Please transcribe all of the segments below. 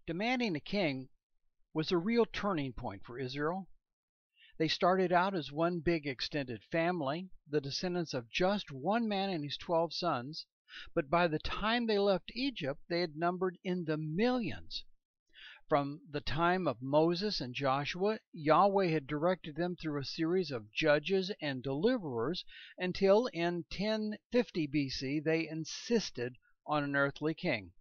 Demanding a king was a real turning point for Israel. They started out as one big extended family, the descendants of just one man and his 12 sons, but by the time they left Egypt, they had numbered in the millions. From the time of Moses and Joshua, Yahweh had directed them through a series of judges and deliverers until in 1050 BC they insisted on an earthly king.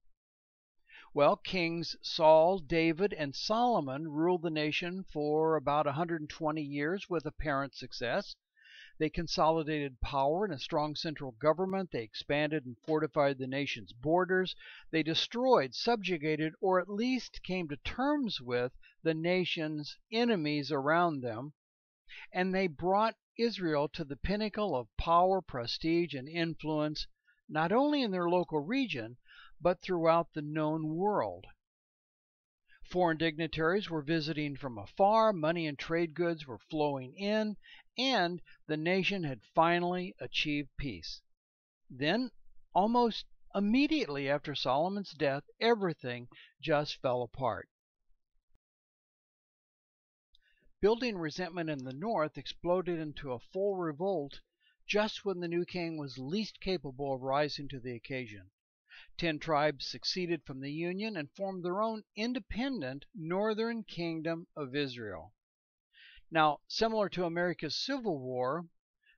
Well, kings Saul, David, and Solomon ruled the nation for about 120 years with apparent success. They consolidated power in a strong central government. They expanded and fortified the nation's borders. They destroyed, subjugated, or at least came to terms with the nation's enemies around them. And they brought Israel to the pinnacle of power, prestige, and influence, not only in their local region, but throughout the known world. Foreign dignitaries were visiting from afar, money and trade goods were flowing in, and the nation had finally achieved peace. Then, almost immediately after Solomon's death, everything just fell apart. Building resentment in the north exploded into a full revolt just when the new king was least capable of rising to the occasion. 10 tribes seceded from the Union and formed their own independent northern kingdom of Israel. Now, similar to America's Civil War,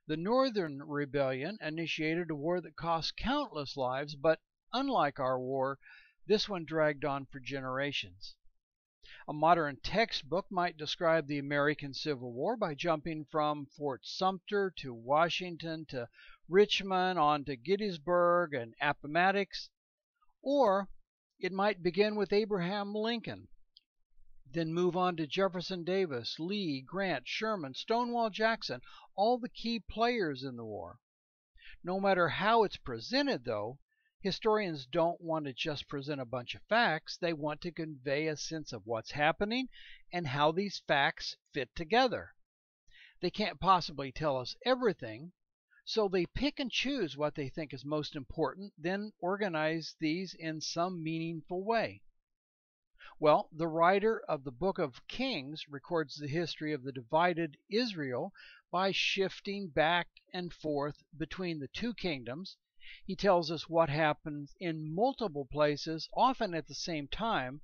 the Northern Rebellion initiated a war that cost countless lives, but unlike our war, this one dragged on for generations. A modern textbook might describe the American Civil War by jumping from Fort Sumter to Washington to Richmond on to Gettysburg and Appomattox. Or it might begin with Abraham Lincoln, then move on to Jefferson Davis, Lee, Grant, Sherman, Stonewall Jackson, all the key players in the war. No matter how it's presented, though, historians don't want to just present a bunch of facts. They want to convey a sense of what's happening and how these facts fit together. They can't possibly tell us everything, so they pick and choose what they think is most important, then organize these in some meaningful way. Well, the writer of the Book of Kings records the history of the divided Israel by shifting back and forth between the two kingdoms. He tells us what happens in multiple places, often at the same time,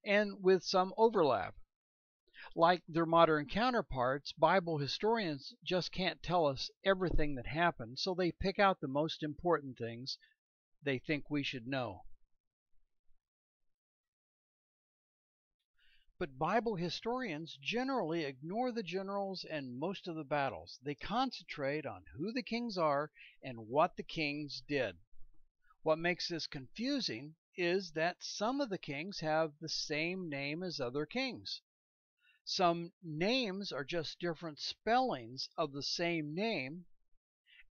and with some overlap. Like their modern counterparts, Bible historians just can't tell us everything that happened, so they pick out the most important things they think we should know. But Bible historians generally ignore the generals and most of the battles. They concentrate on who the kings are and what the kings did. What makes this confusing is that some of the kings have the same name as other kings. Some names are just different spellings of the same name,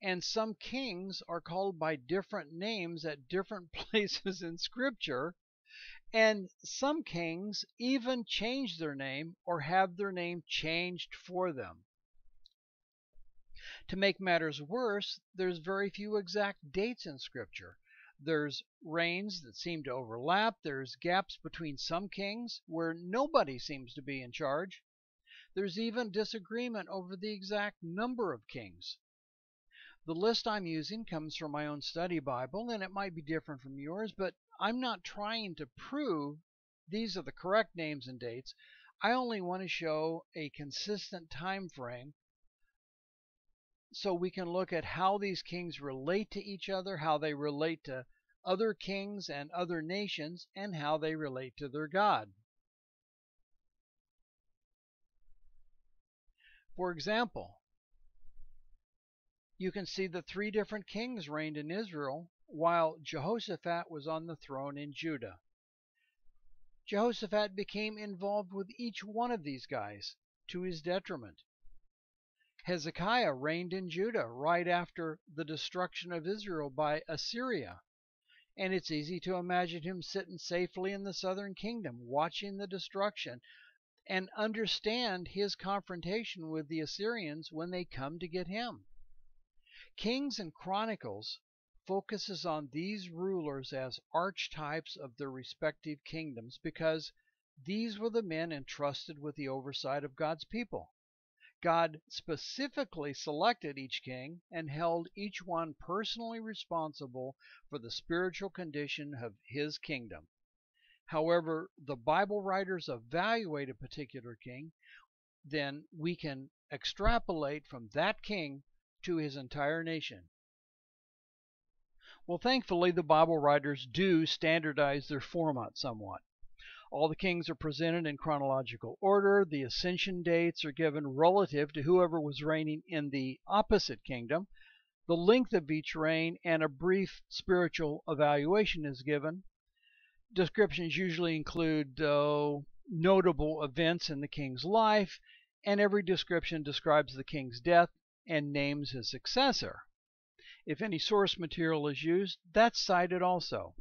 and some kings are called by different names at different places in Scripture, and some kings even change their name or have their name changed for them. To make matters worse, there's very few exact dates in Scripture. There's reigns that seem to overlap. There's gaps between some kings where nobody seems to be in charge. There's even disagreement over the exact number of kings. The list I'm using comes from my own study Bible, and it might be different from yours, but I'm not trying to prove these are the correct names and dates. I only want to show a consistent time frame so we can look at how these kings relate to each other, how they relate to other kings and other nations, and how they relate to their God. For example, you can see that 3 different kings reigned in Israel while Jehoshaphat was on the throne in Judah. Jehoshaphat became involved with each one of these guys to his detriment. Hezekiah reigned in Judah right after the destruction of Israel by Assyria, and it's easy to imagine him sitting safely in the southern kingdom watching the destruction and understand his confrontation with the Assyrians when they come to get him. Kings and Chronicles focuses on these rulers as archetypes of their respective kingdoms because these were the men entrusted with the oversight of God's people. God specifically selected each king and held each one personally responsible for the spiritual condition of his kingdom. However, the Bible writers evaluate a particular king, then we can extrapolate from that king to his entire nation. Well, thankfully, the Bible writers do standardize their format somewhat. All the kings are presented in chronological order. The ascension dates are given relative to whoever was reigning in the opposite kingdom. The length of each reign and a brief spiritual evaluation is given. Descriptions usually include notable events in the king's life, and every description describes the king's death and names his successor. If any source material is used, that's cited also.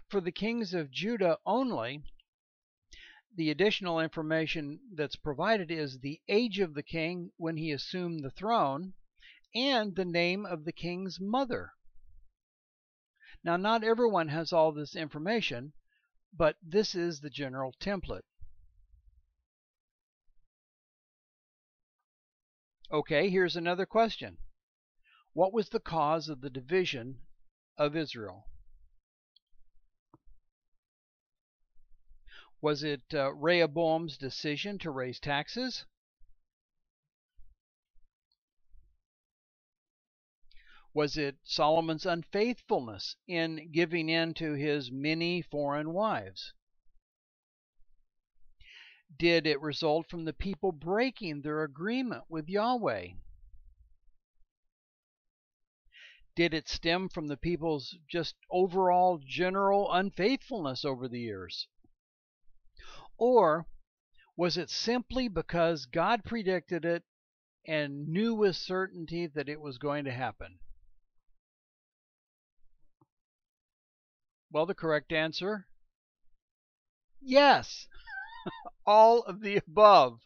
For the kings of Judah only, the additional information that's provided is the age of the king when he assumed the throne and the name of the king's mother. Now, not everyone has all this information, but this is the general template. Okay, here's another question. What was the cause of the division of Israel? Was it Rehoboam's decision to raise taxes? Was it Solomon's unfaithfulness in giving in to his many foreign wives? Did it result from the people breaking their agreement with Yahweh? Did it stem from the people's just overall general unfaithfulness over the years? Or was it simply because God predicted it and knew with certainty that it was going to happen? Well, the correct answer, yes, all of the above.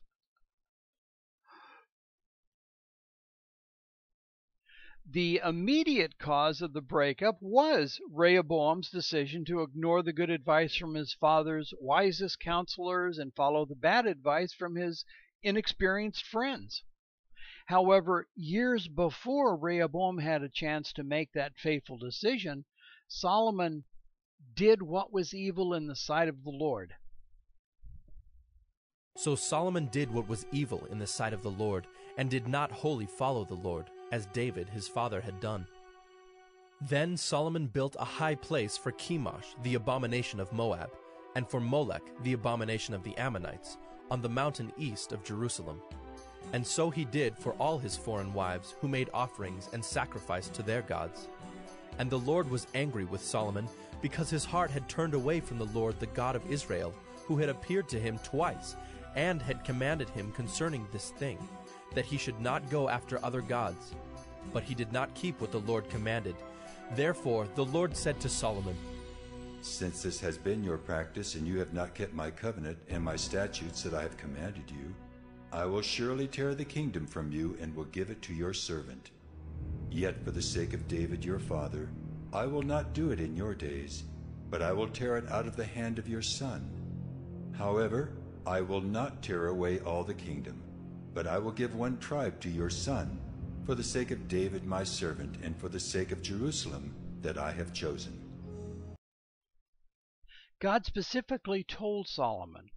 The immediate cause of the breakup was Rehoboam's decision to ignore the good advice from his father's wisest counselors and follow the bad advice from his inexperienced friends. However, years before Rehoboam had a chance to make that fateful decision, Solomon did what was evil in the sight of the Lord. So Solomon did what was evil in the sight of the Lord, and did not wholly follow the Lord, as David his father had done. Then Solomon built a high place for Chemosh, the abomination of Moab, and for Molech, the abomination of the Ammonites, on the mountain east of Jerusalem. And so he did for all his foreign wives, who made offerings and sacrificed to their gods. And the Lord was angry with Solomon, because his heart had turned away from the Lord, the God of Israel, who had appeared to him twice, and had commanded him concerning this thing, that he should not go after other gods. But he did not keep what the Lord commanded. Therefore the Lord said to Solomon, Since this has been your practice, and you have not kept my covenant and my statutes that I have commanded you, I will surely tear the kingdom from you and will give it to your servant. Yet for the sake of David your father, I will not do it in your days, but I will tear it out of the hand of your son. However, I will not tear away all the kingdom, but I will give one tribe to your son, for the sake of David my servant, and for the sake of Jerusalem that I have chosen. God specifically told Solomon,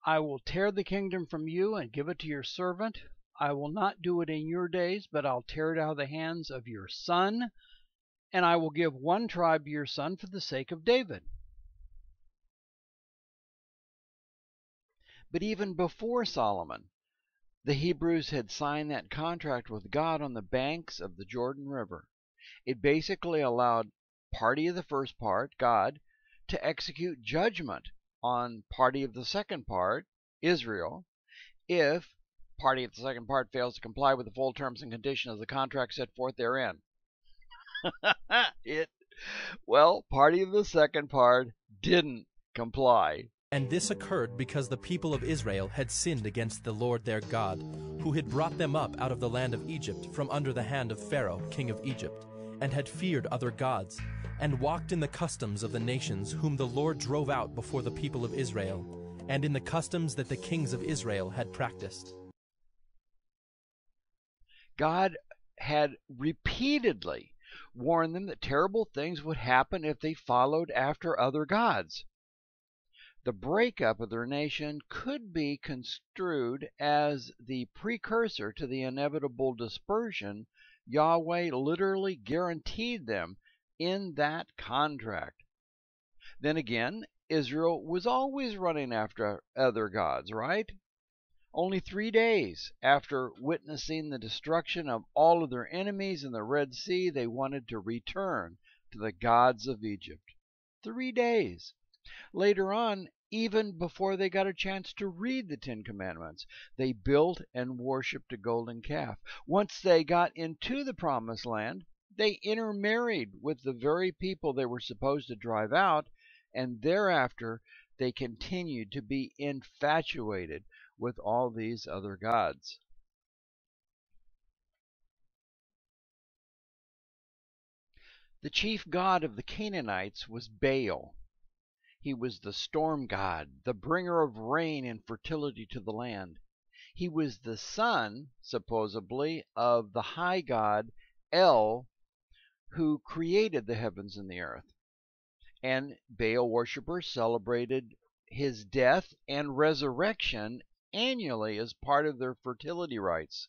I will tear the kingdom from you and give it to your servant. I will not do it in your days, but I'll tear it out of the hands of your son, and I will give one tribe to your son for the sake of David. But even before Solomon, the Hebrews had signed that contract with God on the banks of the Jordan River. It basically allowed party of the first part, God, to execute judgment on party of the second part, Israel, if party of the second part fails to comply with the full terms and conditions of the contract set forth therein. Party of the second part didn't comply. And this occurred because the people of Israel had sinned against the Lord their God, who had brought them up out of the land of Egypt from under the hand of Pharaoh, king of Egypt, and had feared other gods, and walked in the customs of the nations whom the Lord drove out before the people of Israel, and in the customs that the kings of Israel had practiced. God had repeatedly warned them that terrible things would happen if they followed after other gods. The breakup of their nation could be construed as the precursor to the inevitable dispersion Yahweh literally guaranteed them in that contract. Then again, Israel was always running after other gods, right? Only 3 days after witnessing the destruction of all of their enemies in the Red Sea, they wanted to return to the gods of Egypt. 3 days. Later on, even before they got a chance to read the Ten Commandments, they built and worshipped a golden calf. Once they got into the Promised Land, they intermarried with the very people they were supposed to drive out, and thereafter they continued to be infatuated with all these other gods. The chief god of the Canaanites was Baal. He was the storm god, the bringer of rain and fertility to the land. He was the son, supposedly, of the high god El, who created the heavens and the earth. And Baal worshippers celebrated his death and resurrection annually as part of their fertility rites.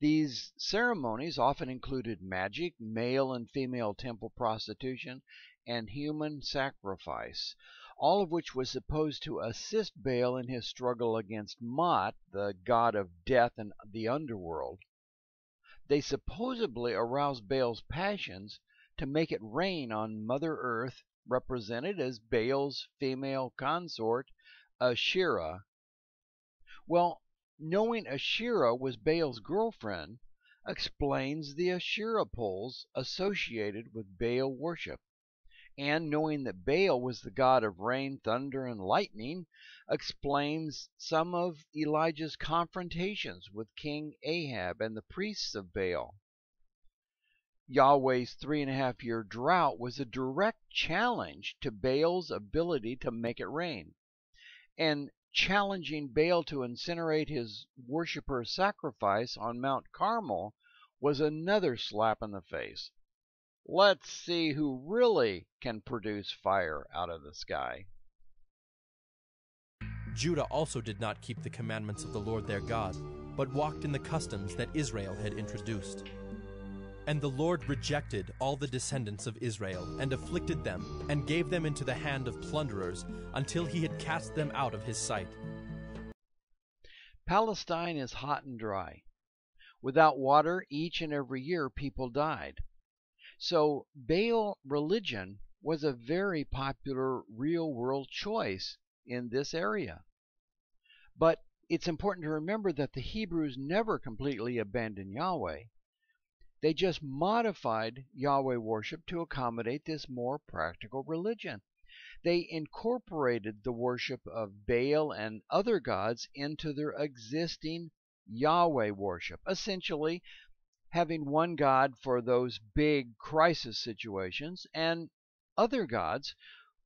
These ceremonies often included magic, male and female temple prostitution, and human sacrifice, all of which was supposed to assist Baal in his struggle against Mot, the god of death and the underworld. They supposedly aroused Baal's passions to make it rain on Mother Earth, represented as Baal's female consort, Asherah. Well, knowing Asherah was Baal's girlfriend explains the Asherah poles associated with Baal worship. And knowing that Baal was the god of rain, thunder, and lightning explains some of Elijah's confrontations with King Ahab and the priests of Baal. Yahweh's 3.5-year drought was a direct challenge to Baal's ability to make it rain. And challenging Baal to incinerate his worshippers' sacrifice on Mount Carmel was another slap in the face. Let's see who really can produce fire out of the sky. Judah also did not keep the commandments of the Lord their God, but walked in the customs that Israel had introduced. And the Lord rejected all the descendants of Israel, and afflicted them, and gave them into the hand of plunderers, until he had cast them out of his sight. Palestine is hot and dry. Without water, each and every year people died. So Baal religion was a very popular real-world choice in this area. But it's important to remember that the Hebrews never completely abandoned Yahweh. They just modified Yahweh worship to accommodate this more practical religion. They incorporated the worship of Baal and other gods into their existing Yahweh worship, essentially having one god for those big crisis situations and other gods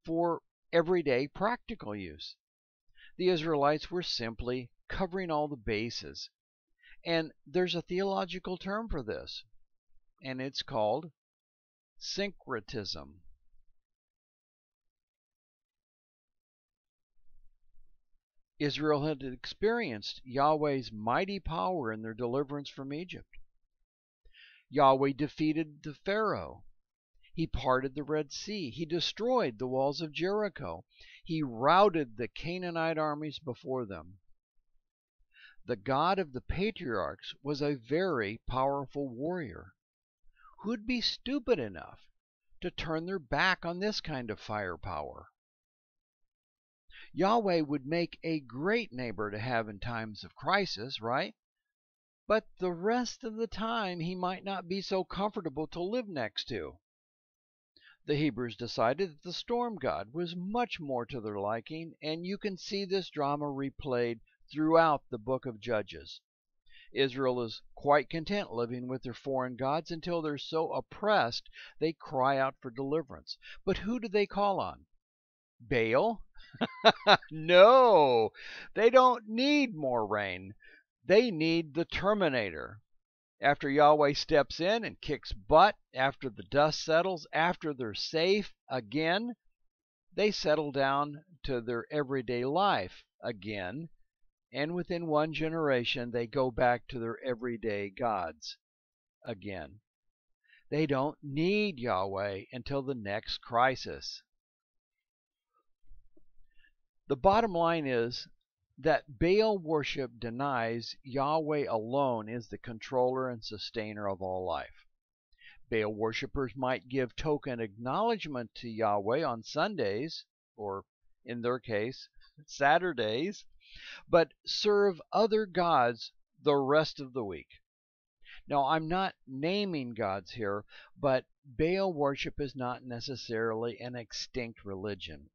for everyday practical use. The Israelites were simply covering all the bases. And there's a theological term for this, and it's called syncretism. Israel had experienced Yahweh's mighty power in their deliverance from Egypt. Yahweh defeated the Pharaoh. He parted the Red Sea. He destroyed the walls of Jericho. He routed the Canaanite armies before them. The God of the patriarchs was a very powerful warrior. Who'd be stupid enough to turn their back on this kind of firepower? Yahweh would make a great neighbor to have in times of crisis, right? But the rest of the time he might not be so comfortable to live next to. The Hebrews decided that the storm god was much more to their liking, and you can see this drama replayed throughout the book of Judges. Israel is quite content living with their foreign gods until they're so oppressed they cry out for deliverance. But who do they call on? Baal? No, they don't need more rain. They need the Terminator. After Yahweh steps in and kicks butt, after the dust settles, after they're safe again, they settle down to their everyday life again, and within one generation they go back to their everyday gods again. They don't need Yahweh until the next crisis. The bottom line is that Baal worship denies Yahweh alone is the controller and sustainer of all life. Baal worshippers might give token acknowledgement to Yahweh on Sundays, or in their case, Saturdays, but serve other gods the rest of the week. Now, I'm not naming gods here, but Baal worship is not necessarily an extinct religion.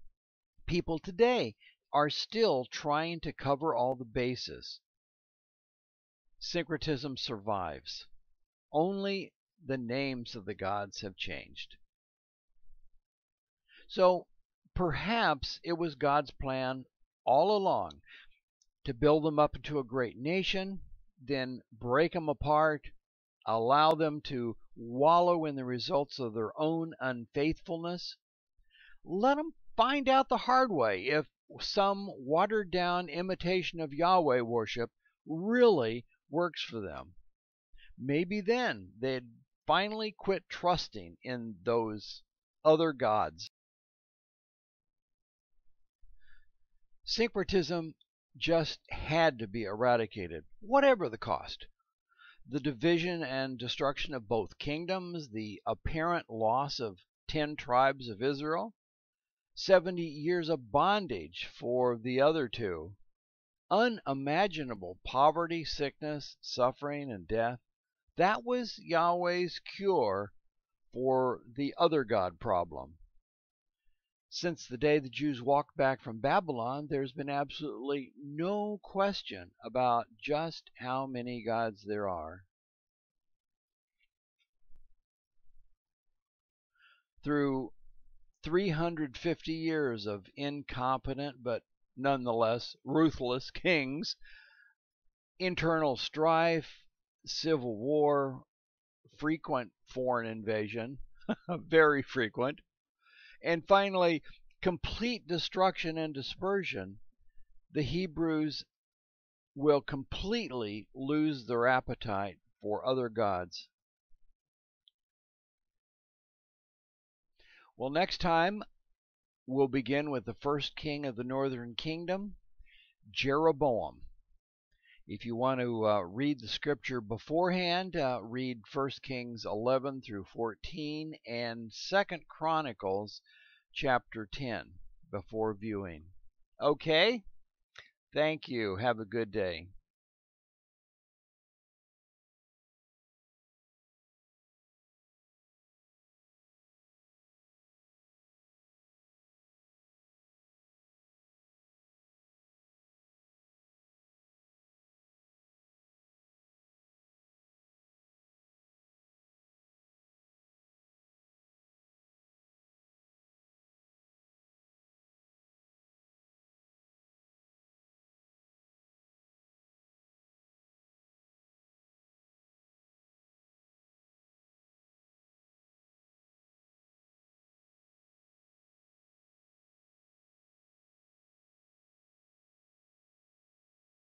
People today are still trying to cover all the bases. Syncretism survives. Only the names of the gods have changed. So perhaps it was God's plan all along to build them up into a great nation, then break them apart, allow them to wallow in the results of their own unfaithfulness. Let them find out the hard way if some watered down imitation of Yahweh worship really works for them. Maybe then they'd finally quit trusting in those other gods. Syncretism just had to be eradicated, whatever the cost. The division and destruction of both kingdoms, the apparent loss of 10 tribes of Israel, 70 years of bondage for the other two, unimaginable poverty, sickness, suffering, and death. That was Yahweh's cure for the other God problem. Since the day the Jews walked back from Babylon, there's been absolutely no question about just how many gods there are. Through 350 years of incompetent but nonetheless ruthless kings, internal strife, civil war, frequent foreign invasion, very frequent, and finally complete destruction and dispersion, the Hebrews will completely lose their appetite for other gods. Well, next time we'll begin with the first king of the northern kingdom, Jeroboam. If you want to read the scripture beforehand, read 1 Kings 11 through 14 and 2 Chronicles chapter 10 before viewing. Okay? Thank you. Have a good day.